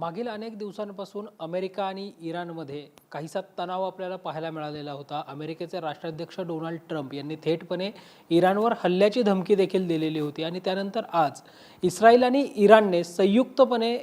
मागील अनेक दिवसांपासून अमेरिका आणि इराणमध्ये काहीसा तणाव आपल्याला पाहायला मिळालेला होता. अमेरिकेचे राष्ट्राध्यक्ष डोनाल्ड ट्रम्प यांनी थेटपणे इराणवर हल्ल्याची धमकी देखील दिलेली होती आणि त्यानंतर आज इस्रायल आणि इराणने संयुक्तपणे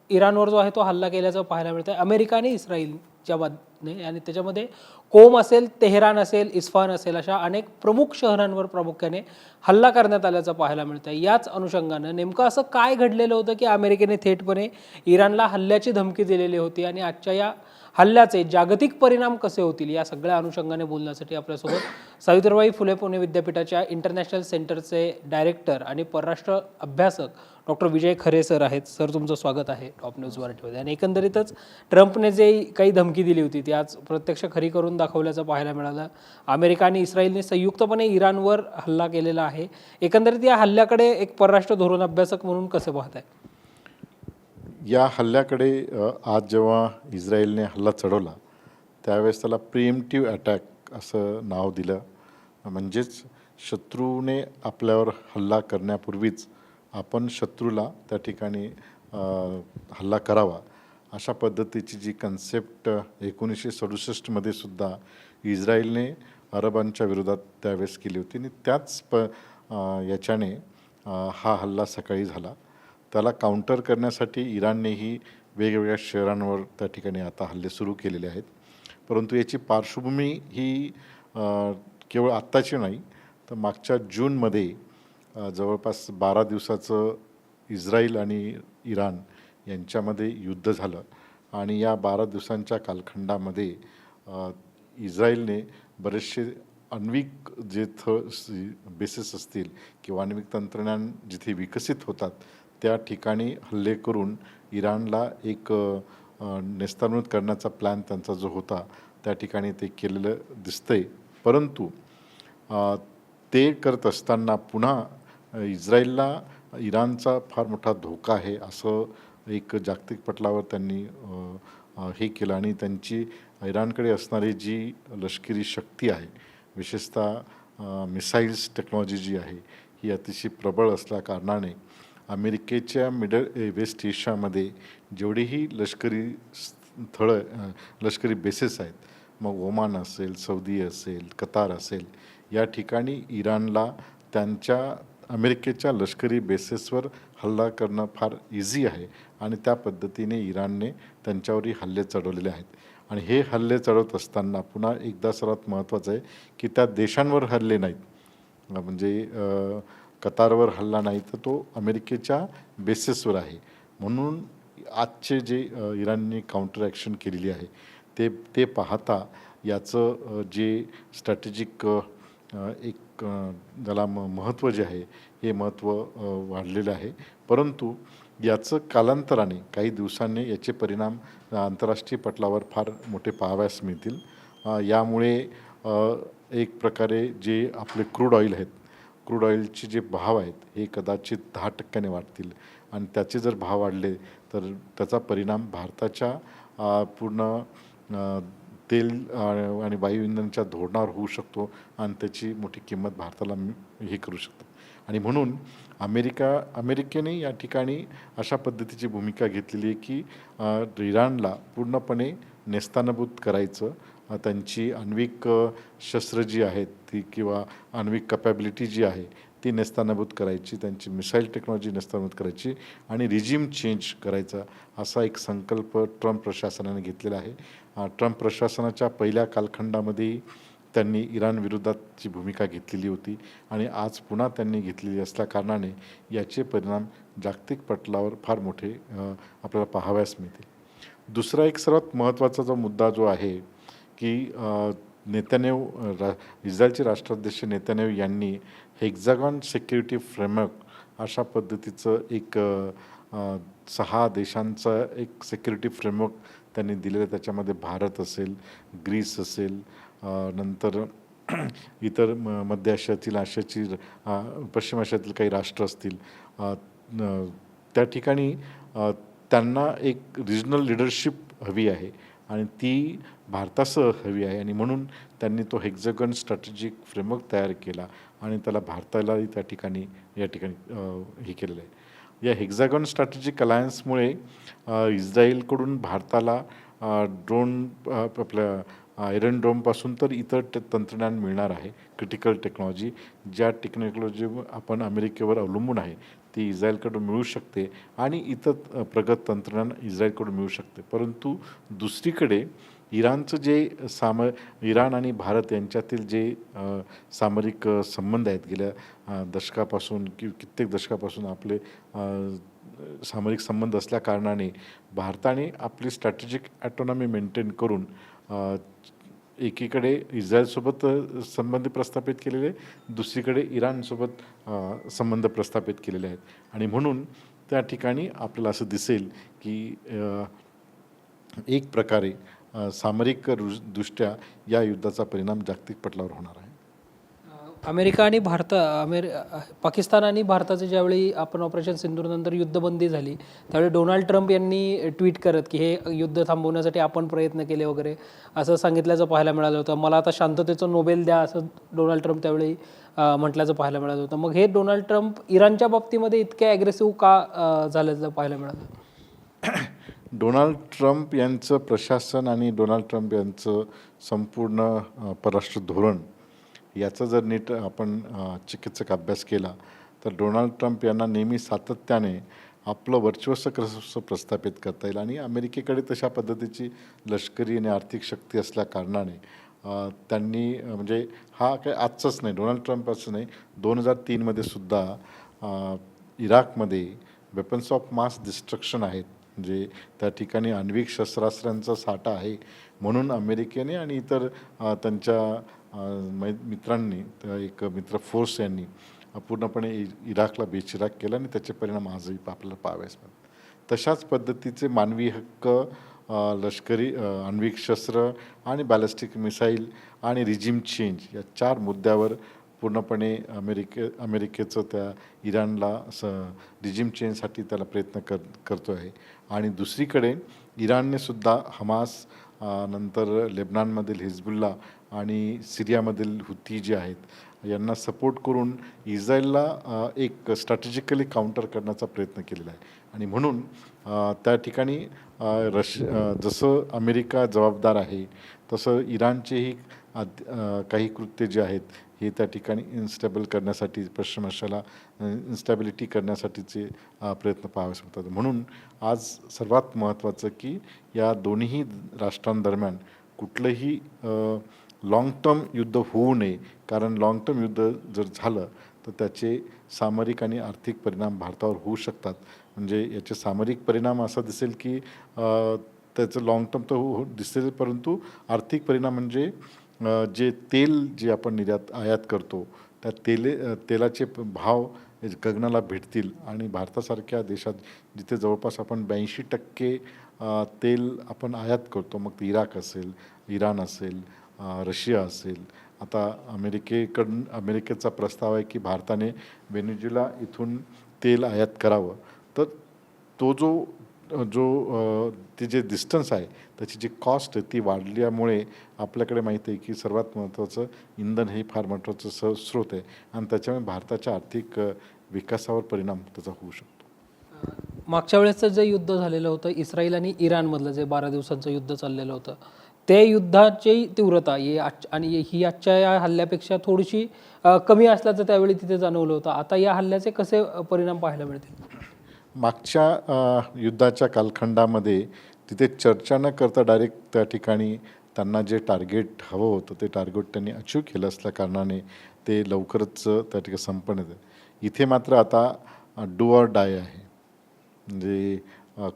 इराणवर जो आहे तो हल्ला केल्याचं पाहायला मिळतं आहे. अमेरिका आणि इस्रायलच्या बाजूने आणि त्याच्यामध्ये कोम असेल, तेहरान असेल, इस्फहान असेल अशा अनेक प्रमुख शहरांवर प्रामुख्याने हल्ला करण्यात आल्याचं पाहायला मिळतं आहे. याच अनुषंगानं नेमकं असं काय घडलेलं होतं की अमेरिकेने थेटपणे इराणला हल्ल्याची धमकी दिलेली होती आणि आजच्या या हल्ल्याचे जागतिक परिणाम कसे होतील या सगळ्या अनुषंगाने बोलण्यासाठी आपल्यासोबत सावित्रीबाई फुले पुणे विद्यापीठाच्या इंटरनॅशनल सेंटरचे डायरेक्टर आणि परराष्ट्र अभ्यासक डॉक्टर विजय खरे सर आहेत. सर, तुमचं स्वागत आहे टॉप न्यूज मराठीमध्ये. आणि एकंदरीतच ट्रम्पने जे काही धमकी दिली होती ती आज प्रत्यक्ष खरी करून दाखवल्याचं पाहायला मिळालं. अमेरिका आणि इस्रायलने संयुक्तपने इराणवर हल्ला केलेला आहे. एकंदरीत या हल्ल्याकडे एक परराष्ट्र धोरण अभ्यासक म्हणून कसे पाहताय? या हल्ल्याकडे आज जेव्हा इस्रायलने हल्ला चढवला त्यावेळेस त्याला प्रिएम्प्टिव्ह अटॅक असं नाव दिलं. म्हणजेच शत्रूने आपल्यावर हल्ला करण्यापूर्वीच आपण शत्रूला त्या ठिकाणी हल्ला करावा, अशा पद्धतीची जी कन्सेप्ट 1967मध्ये सुद्धा इस्रायलने अरबांच्या विरोधात त्यावेळेस केली होती आणि त्याच याच्याने हा हल्ला सकाळी झाला. त्याला काउंटर करण्यासाठी इराणनेही वेगवेगळ्या शहरांवर त्या ठिकाणी आता हल्ले सुरू केलेले आहेत. परंतु याची पार्श्वभूमी ही केवळ आत्ताची नाही, तर मागच्या जूनमध्ये जवळपास 12 दिवसाचं इस्रायल आणि इराण यांच्यामध्ये युद्ध झालं आणि या 12 दिवसांच्या कालखंडामध्ये इस्रायलने बरेचसे आण्विक जे बेसिस असतील किंवा आण्विक तंत्रज्ञान जिथे विकसित होतात त्या ठिकाणी हल्ले करून इराणला एक नेस्तानाबूत करण्याचा प्लॅन त्यांचा जो होता त्या ठिकाणी ते केलेलं दिसतंय. परंतु ते करत असताना पुन्हा इस्रायलला इराणचा फार मोठा धोका आहे असं एक जागतिक पटलावर त्यांनी हे केलं आणि त्यांची इराणकडे असणारी जी लष्करी शक्ती आहे, विशेषतः मिसाईल्स टेक्नॉलॉजी जी आहे ही अतिशय प्रबळ असल्या कारणाने अमेरिकेच्या वेस्ट एशियामध्ये जेवढीही लष्करी लष्करी बेसेस आहेत, मग ओमान असेल, सौदी असेल, कतार असेल, या ठिकाणी इराणला त्यांच्या अमेरिकेच्या लष्करी बेसेसवर हल्ला करणं फार इझी आहे आणि त्या पद्धतीने इराणने त्यांच्यावरही हल्ले चढवलेले आहेत. आणि हे हल्ले चढवत असताना पुन्हा एकदा सर्वात महत्त्वाचं आहे की त्या देशांवर हल्ले नाहीत. म्हणजे कतारवर हल्ला नाही, तर तो अमेरिकेच्या बेसिसवर आहे. म्हणून आजचे जे इराणने काउंटर ॲक्शन केलेली आहे ते पाहता याचं जे स्ट्रॅटेजिक एक त्याला महत्त्व जे आहे हे महत्त्व वाढलेलं आहे. परंतु याचं कालांतराने काही दिवसांनी याचे परिणाम आंतरराष्ट्रीय पटलावर फार मोठे पाहावयास मिळतील. यामुळे एक प्रकारे जे आपले क्रूड ऑइल आहेत, क्रूड ऑइलचे जे भाव आहेत हे कदाचित 10% वाढतील आणि त्याचे जर भाव वाढले तर त्याचा परिणाम भारताच्या पूर्ण तेल आणि वायू इंधनाच्या धोरणावर होऊ शकतो आणि त्याची मोठी किंमत भारताला हे करू शकतो. आणि म्हणून अमेरिकेने या ठिकाणी अशा पद्धतीची भूमिका घेतलेली आहे की इराणला पूर्णपणे नेस्तानाबूत करायचं, त्यांची आण्विक शस्त्र जी आहेत ती किंवा आण्विक कपॅबिलिटी जी आहे ती नेस्तानाबूत करायची, त्यांची मिसाईल टेक्नॉलॉजी नेस्तानाबूत करायची आणि रिजिम चेंज करायचा, असा एक संकल्प ट्रम्प प्रशासनाने घेतलेला आहे. ट्रम्प प्रशासनाच्या पहिल्या कालखंडामध्ये त्यांनी इराण विरोधातची भूमिका घेतलेली होती आणि आज पुन्हा त्यांनी घेतलेली असल्या कारणाने याचे परिणाम जागतिक पटलावर फार मोठे आपल्याला पाहावयास मिळतील. दुसरा एक सर्वात महत्त्वाचा जो मुद्दा जो आहे की इस्रायलचे राष्ट्राध्यक्ष नेतन्याहू यांनी हेक्झागॉन सिक्युरिटी फ्रेमवर्क अशा पद्धतीचं एक 6 देशांचा एक सिक्युरिटी फ्रेमवर्क त्यांनी दिलेलं. त्याच्यामध्ये भारत असेल, ग्रीस असेल, नंतर इतर मध्य आशियातील पश्चिम आशियातील काही राष्ट्र असतील, त्या ठिकाणी त्यांना एक रिजनल लिडरशिप हवी आहे आणि ती भारतासह हवी आहे आणि म्हणून त्यांनी तो हेक्झागन स्ट्रॅटेजिक फ्रेमवर्क तयार केला आणि त्याला भारतालाही या ठिकाणी हे केलेलं आहे. या हेक्झागॉन स्ट्रॅटेजिक अलायन्समुळे इस्रायलकडून भारताला ड्रोन आपल्या आयरन डोमपासून तर इतर तंत्रज्ञान मिळणार आहे. क्रिटिकल टेक्नॉलॉजी, ज्या टेक्नॉलॉजी आपण अमेरिकेवर अवलंबून आहे ती इस्रायलकडून मिळू शकते आणि इतर प्रगत तंत्रज्ञान इस्रायलकडून मिळू शकते. परंतु दुसरीकडे इराणचं जे इराण आणि भारत यांच्यातील जे सामरिक संबंध आहेत गेल्या दशकापासून कित्येक दशकापासून आपले सामरिक संबंध असल्या कारणाने भारताने आपली स्ट्रॅटेजिक ॲटॉनॉमी मेंटेन करून एकीकडे इस्रायलसोबत संबंध प्रस्थापित केलेले, दुसरीकडे इराणसोबत संबंध प्रस्थापित केलेले आहेत. आणि म्हणून त्या ठिकाणी आपल्याला असं दिसेल की एक प्रकारे सामरिक दृष्ट्या या युद्धाचा परिणाम जागतिक पटलावर होणार आहे. अमेरिका आणि पाकिस्तान आणि भारताचे ज्यावेळी आपण ऑपरेशन सिंदूरनंतर युद्धबंदी झाली त्यावेळी डोनाल्ड ट्रम्प यांनी ट्विट करत की हे युद्ध थांबवण्यासाठी आपण प्रयत्न केले वगैरे असं सांगितल्याचं पाहायला मिळालं होतं. मला आता शांततेचं नोबेल द्या असं डोनाल्ड ट्रम्प त्यावेळी म्हटल्याचं पाहायला मिळालं होतं. मग हे डोनाल्ड ट्रम्प इराणच्या बाबतीमध्ये इतके ॲग्रेसिव्ह का झाल्याचं पाहायला मिळालं? डोनाल्ड ट्रम्प यांचं प्रशासन आणि डोनाल्ड ट्रम्प यांचं संपूर्ण परराष्ट्र धोरण याचा जर नीट आपण चिकित्सक अभ्यास केला तर डोनाल्ड ट्रम्प यांना नेहमी सातत्याने आपलं वर्चस्व कसं प्रस्थापित करता येईल आणि अमेरिकेकडे तशा पद्धतीची लष्करी आणि आर्थिक शक्ती असल्या कारणाने त्यांनी म्हणजे हा काही आजचाच नाही, डोनाल्ड ट्रम्प असं नाही, 2003मध्ये सुद्धा इराकमध्ये वेपन्स ऑफ मास डिस्ट्रक्शन आहेत, म्हणजे त्या ठिकाणी आण्विक शस्त्रास्त्रांचा साठा आहे म्हणून अमेरिकेने आणि इतर त्यांच्या मित्रांनी, एक मित्र फोर्स यांनी पूर्णपणे इराकला बेचिराक केला आणि त्याचे परिणाम आजही आपल्याला पाहावयास मिळतात. तशाच पद्धतीचे मानवी हक्क, लष्करी आण्विक शस्त्र आणि बॅलिस्टिक मिसाईल आणि रिजिम चेंज या 4 मुद्द्यावर पूर्णपणे अमेरिकेचं त्या इराणला रिजिम चेंजसाठी त्याला प्रयत्न करतो आहे. आणि दुसरीकडे इराणने सुद्धा हमास, नंतर लेबनानमधील हिजबुल्ला आणि सिरियामधील हुती जे आहेत यांना सपोर्ट करून इस्रायलला एक स्ट्रॅटेजिकली काउंटर करण्याचा प्रयत्न केलेला आहे. आणि म्हणून त्या ठिकाणी जसं अमेरिका जबाबदार आहे तसं इराणचेही काही कृत्य जे आहेत हे त्या ठिकाणी इन्स्टेबल करण्यासाठी, पश्चिम आशियाला इन्स्टॅबिलिटी करण्यासाठीचे प्रयत्न पाहावेस मिळतात. म्हणून आज सर्वात महत्त्वाचं की या दोन्ही राष्ट्रांदरम्यान कुठलंही लाँग टर्म युद्ध होऊ नये, कारण लाँग टर्म युद्ध जर झालं तर त्याचे सामरिक आणि आर्थिक परिणाम भारतावर होऊ शकतात. म्हणजे याचे सामरिक परिणाम असा दिसेल की त्याचं लाँग टर्म तर दिसेल, परंतु आर्थिक परिणाम म्हणजे जे तेल जे आपण आयात करतो त्या तेलाचे भाव गगनाला भेटतील आणि भारतासारख्या देशात जिथे जवळपास आपण 82% तेल आपण आयात करतो, मग ते इराक असेल, इराण असेल, रशिया असेल. आता अमेरिकेचा प्रस्ताव आहे की भारताने व्हेनेझुएला इथून तेल आयात करावं. तर तो ते जे डिस्टन्स आहे त्याची जी कॉस्ट आहे ती वाढल्यामुळे आपल्याकडे माहिती आहे की सर्वात महत्त्वाचं इंधन हे फार महत्त्वाचं स्रोत आहे आणि त्याच्यामुळे भारताच्या आर्थिक विकासावर परिणाम त्याचा होऊ शकतो. मागच्या वेळेसचं जे युद्ध झालेलं होतं इस्रायल आणि इराणमधलं, जे 12 दिवसांचं युद्ध चाललेलं होतं, ते युद्धाची तीव्रता आणि ही आजच्या या हल्ल्यापेक्षा थोडीशी कमी असल्याचं त्यावेळी तिथे जाणवलं होतं. आता या हल्ल्याचे कसे परिणाम पाहायला मिळतील? मागच्या युद्धाच्या कालखंडामध्ये तिथे चर्चा न करता डायरेक्ट त्या ठिकाणी त्यांना जे टार्गेट हवं होतं ते टार्गेट त्यांनी अचीव केलं असल्या कारणाने ते लवकरच त्या ठिकाणी संपन्न झालं. इथे मात्र आता डू ऑर डाय आहे. म्हणजे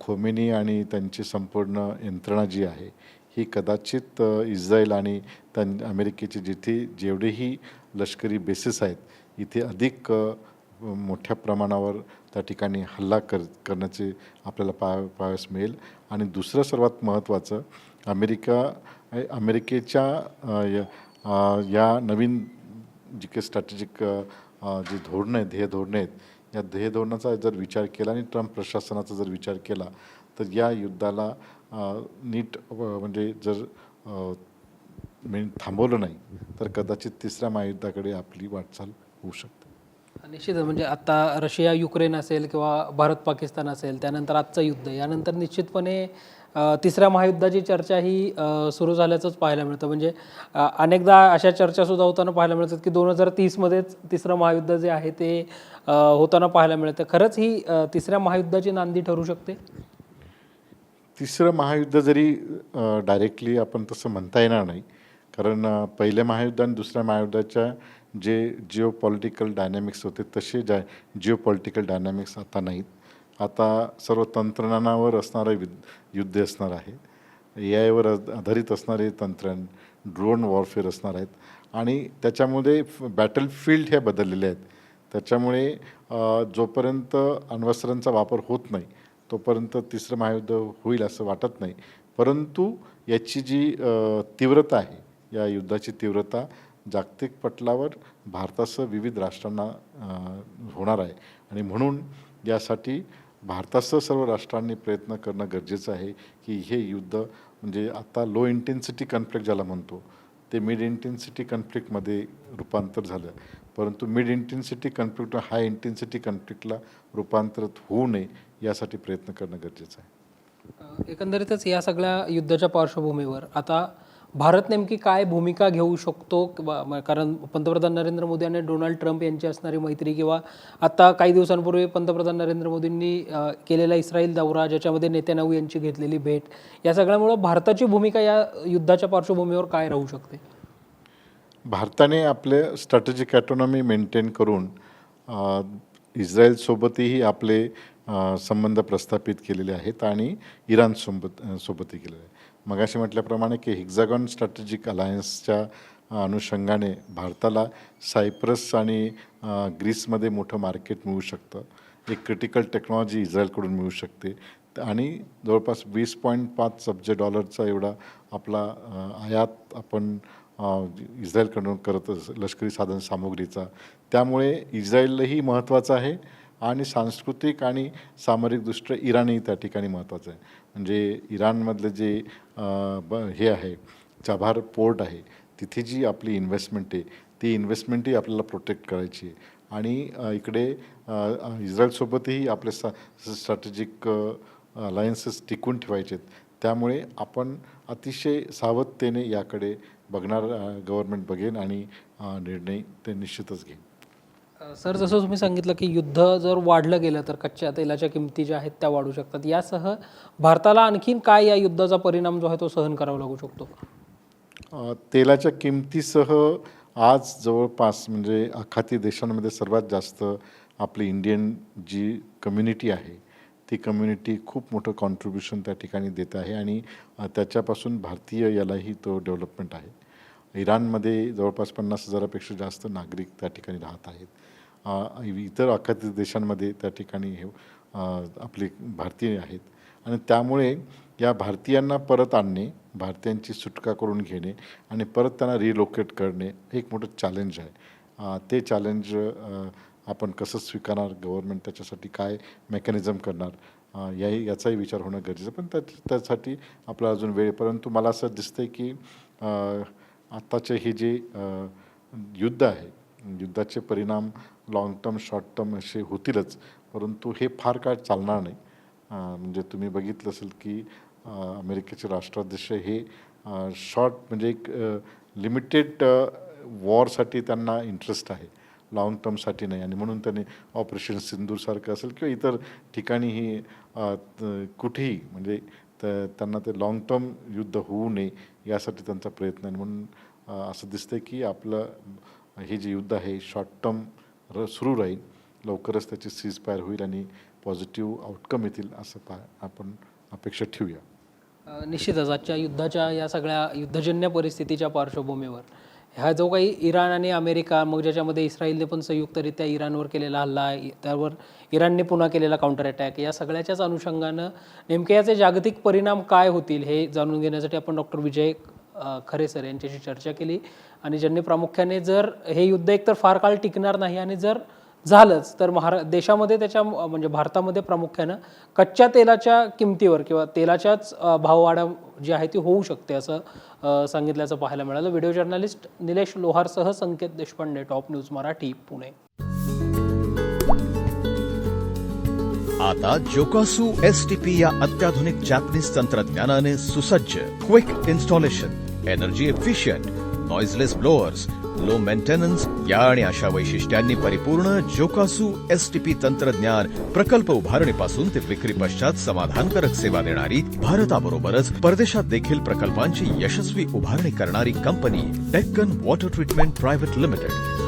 खोमेनी आणि त्यांची संपूर्ण यंत्रणा जी आहे ही कदाचित इस्रायल आणि अमेरिकेचे जेवढेही लष्करी बेसिस आहेत इथे अधिक मोठ्या प्रमाणावर त्या ठिकाणी हल्ला करण्याचे आपल्याला पाहावयास मिळेल. आणि दुसरं सर्वात महत्त्वाचं, अमेरिकेच्या या नवीन जी काही स्ट्रॅटेजिक जी धोरणं आहेत, ध्येयधोरणं आहेत, या ध्येयधोरणाचा जर विचार केला आणि ट्रम्प प्रशासनाचा जर विचार केला तर या युद्धाला नीट म्हणजे जर थांबवलं नाही तर कदाचित तिसऱ्या महायुद्धाकडे आपली वाटचाल होऊ शकते. निश्चितच म्हणजे आता रशिया युक्रेन असेल किंवा भारत पाकिस्तान असेल, त्यानंतर आजचं युद्ध, यानंतर निश्चितपणे तिसऱ्या महायुद्धाची चर्चा ही सुरू झाल्याचंच पाहायला मिळतं. म्हणजे अनेकदा अशा चर्चासुद्धा होताना पाहायला मिळतात की 2030मध्येच तिसरं महायुद्ध जे आहे ते होताना पाहायला मिळतं. खरंच ही तिसऱ्या महायुद्धाची नांदी ठरू शकते? तिसरं महायुद्ध जरी डायरेक्टली आपण तसं म्हणता येणार नाही, कारण पहिल्या महायुद्ध आणि दुसऱ्या महायुद्धाच्या जे जिओ पॉलिटिकल डायनॅमिक्स होते तसे जिओ पॉलिटिकल डायनॅमिक्स आता नाहीत. आता सर्व तंत्रज्ञानावर असणारं युद्ध असणार आहे. AI वर आधारित असणारे तंत्रज्ञान, ड्रोन वॉरफेअर असणार आहेत आणि त्याच्यामध्ये बॅटलफील्ड हे बदललेले आहेत. त्याच्यामुळे जोपर्यंत अण्वस्त्रांचा वापर होत नाही तोपर्यंत तिसरं महायुद्ध होईल असं वाटत नाही. परंतु याची जी तीव्रता आहे, या युद्धाची तीव्रता जागतिक पटलावर भारतासह विविध राष्ट्रांना होणार आहे आणि म्हणून यासाठी भारतासह सर्व राष्ट्रांनी प्रयत्न करणं गरजेचं आहे की हे युद्ध म्हणजे आता लो इंटेन्सिटी कॉन्फ्लिक्ट ज्याला म्हणतो ते मिड इंटेन्सिटी कॉन्फ्लिक्टमध्ये रूपांतर झालं. परंतु मिड इंटेन्सिटी कॉन्फ्लिक्ट हाय इंटेन्सिटी कॉन्फ्लिक्टला रूपांतरित होऊ नये यासाठी प्रयत्न करणं गरजेचं आहे. एकंदरीतच या सगळ्या युद्धाच्या पार्श्वभूमीवर आता भारत नेमकी काय भूमिका घेऊ शकतो? किंवा कारण पंतप्रधान नरेंद्र मोदी आणि डोनाल्ड ट्रम्प यांची असणारी मैत्री, किंवा आता काही दिवसांपूर्वी पंतप्रधान नरेंद्र मोदींनी केलेला इस्रायल दौरा, ज्याच्यामध्ये नेत्यानाहू यांची घेतलेली भेट, या सगळ्यामुळं भारताची भूमिका या युद्धाच्या पार्श्वभूमीवर काय राहू शकते? भारताने आपले स्ट्रॅटेजिक ऑटोनॉमी मेंटेन करून इस्रायलसोबतही आपले संबंध प्रस्थापित केलेले आहेत आणि सोबतही केलेले आहे. मगाशी म्हटल्याप्रमाणे की हेक्झागॉन स्ट्रॅटेजिक अलायन्सच्या अनुषंगाने भारताला सायप्रस आणि ग्रीसमध्ये मोठं मार्केट मिळू शकतं. एक क्रिटिकल टेक्नॉलॉजी इस्रायलकडून मिळू शकते आणि जवळपास $20.5 अब्ज एवढा आपला आयात आपण इस्रायलकडून करत लष्करी साधन सामुग्रीचा. त्यामुळे इस्रायलही महत्त्वाचं आहे आणि सांस्कृतिक आणि सामरिकदृष्ट्या इराणही त्या ठिकाणी महत्त्वाचं आहे. म्हणजे इराणमधलं जे हे आहे चाबार पोर्ट आहे, तिथे जी आपली इन्व्हेस्टमेंट आहे ती इन्व्हेस्टमेंटही आपल्याला प्रोटेक्ट करायची आहे आणि इकडे इस्रायलसोबतही आपले स्ट्रॅटेजिक अलायन्सेस टिकून ठेवायचे आहेत. त्यामुळे आपण अतिशय सावधतेने याकडे बघणार, गव्हर्नमेंट बघेन आणि निर्णय ते निश्चितच घेईन. सर, जसं तुम्ही सांगितलं की युद्ध जर वाढलं गेलं तर कच्च्या तेलाच्या किमती ज्या आहेत त्या वाढू शकतात. यासह भारताला आणखीन काय या युद्धाचा परिणाम जो आहे तो सहन करावा लागू शकतो? तेलाच्या किमतीसह आज जवळपास म्हणजे आखाती देशांमध्ये सर्वात जास्त आपली इंडियन जी कम्युनिटी आहे ती कम्युनिटी खूप मोठं कॉन्ट्रीब्युशन त्या ठिकाणी देत आहे आणि त्याच्यापासून भारतीय यालाही तो डेव्हलपमेंट आहे. इराणमध्ये जवळपास 50,000पेक्षा जास्त नागरिक त्या ठिकाणी राहत आहेत. इतर आखाती देशांमध्ये त्या ठिकाणी हे आपले भारतीय आहेत आणि त्यामुळे या भारतीयांना परत आणणे, भारतीयांची सुटका करून घेणे आणि परत त्यांना रिलोकेट करणे हे एक मोठं चॅलेंज आहे. ते चॅलेंज आपण कसं स्वीकारणार, गव्हर्नमेंट त्याच्यासाठी काय मेकॅनिझम करणार याचाही विचार होणं गरजेचं. पण त्यासाठी आपला अजून वेळ. परंतु मला असं दिसतंय की आत्ताचे हे जे युद्ध आहे, युद्धाचे परिणाम लॉंग टर्म शॉर्ट टर्म असे होतीलच, परंतु हे फार काळ चालणार नाही. म्हणजे तुम्ही बघितलं असेल की अमेरिकेचे राष्ट्राध्यक्ष हे शॉर्ट म्हणजे एक लिमिटेड वॉरसाठी त्यांना इंटरेस्ट आहे, लॉंग टर्मसाठी नाही. आणि म्हणून त्यांनी ऑपरेशन सिंदूरसारखं असेल किंवा इतर ठिकाणीही कुठेही म्हणजे त्यांना ते लॉंग टर्म युद्ध होऊ नये यासाठी त्यांचा प्रयत्न आहे. म्हणून असं दिसतं की आपलं हे जे युद्ध आहे शॉर्ट टर्म सुरू राहील, लवकरच त्याची सीज फायर होईल आणि पॉझिटिव्ह आउटकम येतील असं आपण अपेक्षा ठेवूया. निश्चितच आजच्या युद्धाच्या या सगळ्या युद्धजन्य परिस्थितीच्या पार्श्वभूमीवर ह्या जो काही इराण आणि अमेरिका, मग ज्याच्यामध्ये इस्रायलने पण संयुक्तरित्या इराणवर केलेला हल्ला आहे, त्यावर इराणने पुन्हा केलेला काउंटर अटॅक, या सगळ्याच्याच अनुषंगानं नेमके याचे जागतिक परिणाम काय होतील हे जाणून घेण्यासाठी आपण डॉक्टर विजय खरे सर यांच्याशी चर्चा केली. आणि ज्यांनी प्रामुख्याने जर हे युद्ध एकतर फार काळ टिकणार नाही आणि जर झालंच तर देशामध्ये त्याच्या म्हणजे भारतामध्ये प्रामुख्यानं कच्च्या तेलाच्या किमतीवर किंवा तेलाच्याच भाववाढ जी आहे ती होऊ शकते असं सांगितल्याचं पाहायला मिळालं. व्हिडिओ जर्नलिस्ट निलेश लोहारसह संकेत देशपांडे, टॉप न्यूज मराठी, पुणे. आता जोकासू STP या अत्याधुनिक जॅपनीज तंत्रज्ञानाने सुसज्ज, quick installation, energy efficient, noiseless blowers, low maintenance या आणि अशा वैशिष्ट्यांनी परिपूर्ण जोकासू STP तंत्रज्ञान प्रकल्प उभारणीपासून ते विक्री पश्चात समाधानकारक सेवा देणारी, भारताबरोबरच परदेशात देखील प्रकल्पांची यशस्वी उभारणी करणारी company Deccan water treatment private limited.